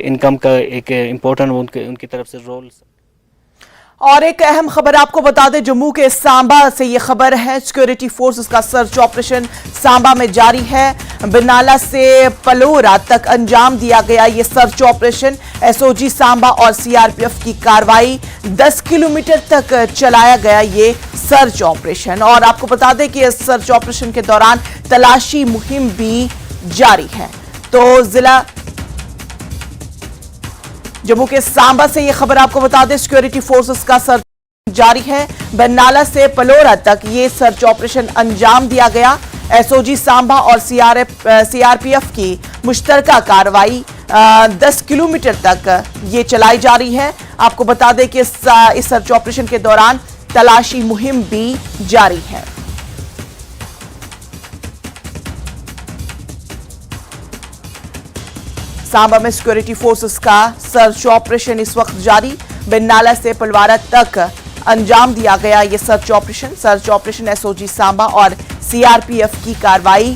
Income का एक important उनकी तरफ से रोल। और एक अहम खबर आपको बता दें, जम्मू के सांबा से ये खबर है, सिक्योरिटी फोर्सेस का सर्च ऑपरेशन सांबा में जारी है। बिरनाला से पलोरा तक अंजाम दिया गया ये सर्च ऑपरेशन। एसओजी सांबा और सीआरपीएफ की कार्रवाई, 10 किलोमीटर तक चलाया गया ये सर्च ऑपरेशन। और आपको बता दें कि इस सर्च ऑपरेशन के दौरान तलाशी मुहिम भी जारी है। तो जिला जम्मू के सांबा से यह खबर आपको बता दें, सिक्योरिटी फोर्सेस का सर्च जारी है। बिरनाला से पलोरा तक ये सर्च ऑपरेशन अंजाम दिया गया। एसओजी सांबा और सीआरपीएफ की मुश्तरका कार्रवाई 10 किलोमीटर तक ये चलाई जा रही है। आपको बता दें कि इस सर्च ऑपरेशन के दौरान तलाशी मुहिम भी जारी है। सांबा में सिक्योरिटी फोर्सेस का सर्च ऑपरेशन इस वक्त जारी। बिरनाला से पलवारा तक अंजाम दिया गया ये सर्च ऑपरेशन एसओजी सांबा और सीआरपीएफ की कार्रवाई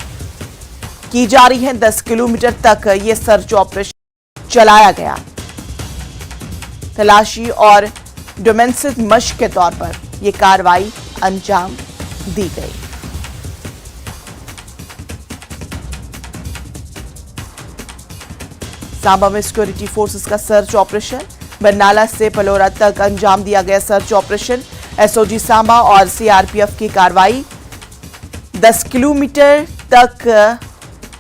की जा रही है। 10 किलोमीटर तक ये सर्च ऑपरेशन चलाया गया। तलाशी और डोमेस्टिक मशक के तौर पर यह कार्रवाई अंजाम दी गई। सांबा में सिक्योरिटी फोर्सेस का सर्च ऑपरेशन, बिरनाला से पलोरा तक अंजाम दिया गया सर्च ऑपरेशन। एसओजी सांबा और सीआरपीएफ की कार्रवाई, 10 किलोमीटर तक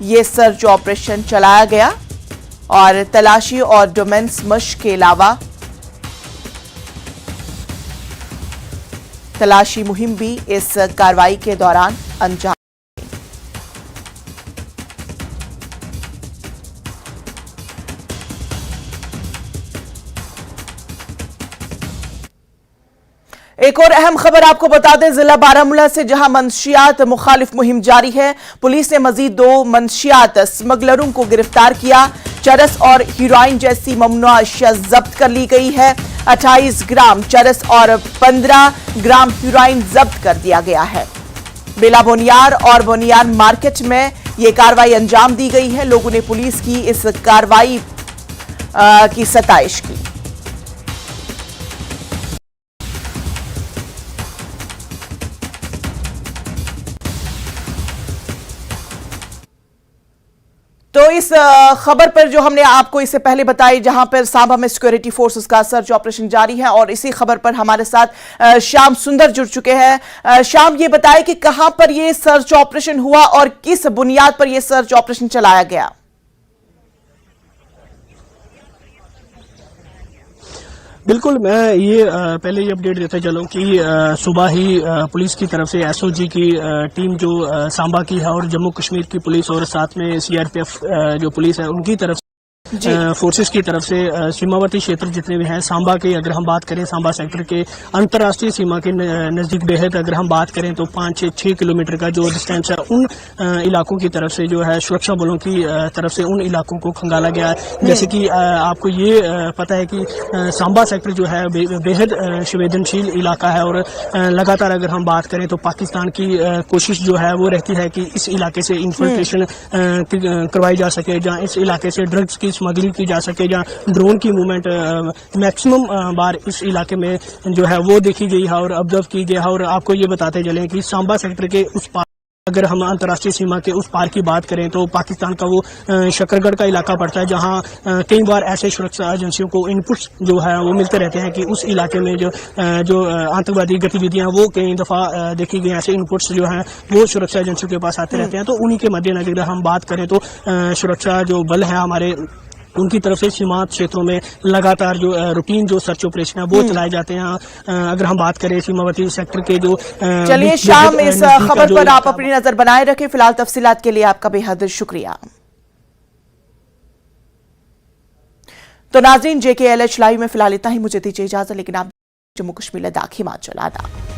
ये सर्च ऑपरेशन चलाया गया। और तलाशी और डोमेस्टिक मशक के अलावा तलाशी मुहिम भी इस कार्रवाई के दौरान अंजाम। एक और अहम खबर आपको बता दें, जिला बारामूला से जहां मंशियात मुखालिफ मुहिम जारी है। पुलिस ने मजीद 2 मंशियात स्मगलरों को गिरफ्तार किया। चरस और हीरोइन जैसी ममनुआ अशिया जब्त कर ली गई है। 28 ग्राम चरस और 15 ग्राम हीरोइन जब्त कर दिया गया है। बेला बोनियार और बोनियार मार्केट में यह कार्रवाई अंजाम दी गई है। लोगों ने पुलिस की इस कार्रवाई की सताइश की। तो इस खबर पर जो हमने आपको इससे पहले बताई, जहां पर सांबा में सिक्योरिटी फोर्सेस का सर्च ऑपरेशन जारी है, और इसी खबर पर हमारे साथ श्याम सुंदर जुड़ चुके हैं। श्याम, ये बताएं कि कहां पर ये सर्च ऑपरेशन हुआ और किस बुनियाद पर यह सर्च ऑपरेशन चलाया गया। बिल्कुल, मैं ये पहले ये अपडेट देता चलूं कि सुबह ही पुलिस की तरफ से एसओजी की टीम जो सांबा की है और जम्मू कश्मीर की पुलिस और साथ में सीआरपीएफ जो पुलिस है उनकी तरफ फोर्सेस की तरफ से सीमावर्ती क्षेत्र जितने भी हैं सांबा के, अगर हम बात करें सांबा सेक्टर के अंतर्राष्ट्रीय सीमा के नज़दीक बेहद अगर हम बात करें तो 5-6 किलोमीटर का जो डिस्टेंस है, उन इलाकों की तरफ से जो है सुरक्षा बलों की तरफ से उन इलाकों को खंगाला गया है। जैसे कि आपको ये पता है कि सांबा सेक्टर जो है बेहद संवेदनशील इलाका है और लगातार अगर हम बात करें तो पाकिस्तान की कोशिश जो है वो रहती है कि इस इलाके से इन्फिल्ट्रेशन करवाई जा सके, जहाँ इस इलाके से ड्रग्स की स्मगलिंग की जा सके, जहाँ ड्रोन की मूवमेंट मैक्सिमम बार इस इलाके में जो है वो देखी गई है और ऑब्जर्व की गई है। और आपको ये बताते चलें कि सांबा सेक्टर के उस पार, अगर हम अंतर्राष्ट्रीय सीमा के उस पार की बात करें तो पाकिस्तान का वो शकरगढ़ का इलाका पड़ता है, जहां कई बार ऐसे सुरक्षा एजेंसियों को इनपुट्स जो है वो मिलते रहते हैं कि उस इलाके में जो आतंकवादी गतिविधियां वो कई दफ़ा देखी गई। ऐसे इनपुट्स जो हैं वो सुरक्षा एजेंसियों के पास आते रहते हैं। तो उन्हीं के मद्देनजर हम बात करें तो सुरक्षा जो बल है हमारे, उनकी तरफ से सीमांत क्षेत्रों में लगातार जो रूटीन जो सर्च ऑपरेशन है वो चलाए जाते हैं। अगर हम बात करें सीमावर्ती सेक्टर के जो चलिए शाम, इस खबर पर आप अपनी नजर बनाए रखें। फिलहाल तफसीलात के लिए आपका बेहद शुक्रिया। तो नाज़रीन, JKLH लाइव में फिलहाल इतना ही। मुझे दीजिए इजाजत, लेकिन आप जम्मू कश्मीर लद्दाख हिमाचल आदाब।